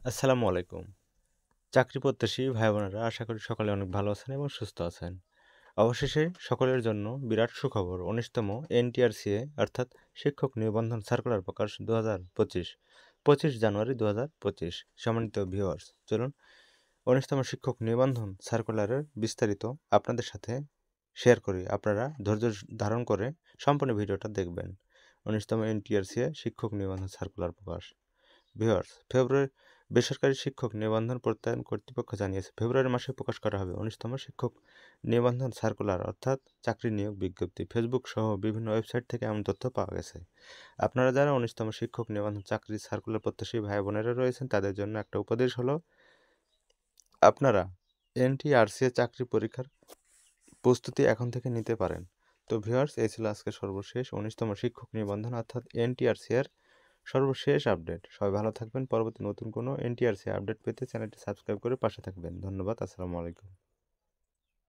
আসসালামু আলাইকুম। চাকরি প্রত্যাশী ভাই বোনেরা আশা করি সকলে অনেক ভালো আছেন এবং সুস্থ আছেন। অবশেষে সকলের জন্য বিরাট সুখবর ১৯তম এনটিআরসিএ অর্থাৎ শিক্ষক নিবন্ধন সার্কুলার প্রকাশ ২০২৫ ২৫ জানুয়ারি ২০২৫। সম্মানিত ভিউয়ার্স, চলুন ১৯তম শিক্ষক নিবন্ধন সার্কুলারের বিস্তারিত আপনাদের সাথে শেয়ার করি। আপনারা ধৈর্য ধারণ করে সম্পূর্ণ ভিডিওটা দেখবেন। ১৯তম এনটিআরসিএ শিক্ষক নিবন্ধন সার্কুলার প্রকাশ। ভিউয়ার্স, বেসরকারি শিক্ষক নিবন্ধন প্রত্যয়ন কর্তৃপক্ষ জানিয়েছে ফেব্রুয়ারি মাসে প্রকাশ করা হবে ১৯তম শিক্ষক নিবন্ধন সার্কুলার অর্থাৎ চাকরি নিয়োগ বিজ্ঞপ্তি। ফেসবুক সহ বিভিন্ন ওয়েবসাইট থেকে এমন তথ্য পাওয়া গেছে। আপনারা যারা ১৯তম শিক্ষক নিবন্ধন চাকরি সার্কুলার প্রত্যাশী ভাই বোনেরা রয়েছেন তাদের জন্য একটা উপদেশ হলো, আপনারা এনটিআরসি চাকরি পরীক্ষার প্রস্তুতি এখন থেকে নিতে পারেন। তো ভিউয়ার্স, এই ছিল আজকে সর্বশেষ ১৯তম শিক্ষক নিবন্ধন অর্থাৎ এনটিআরসি এর সর্বশেষ আপডেট। সবাই ভালো থাকবেন। পরবর্তী নতুন কোনো এনটিআরসি আপডেট পেতে চ্যানেলটি সাবস্ক্রাইব করে পাশে থাকবেন। ধন্যবাদ। আসসালামু আলাইকুম।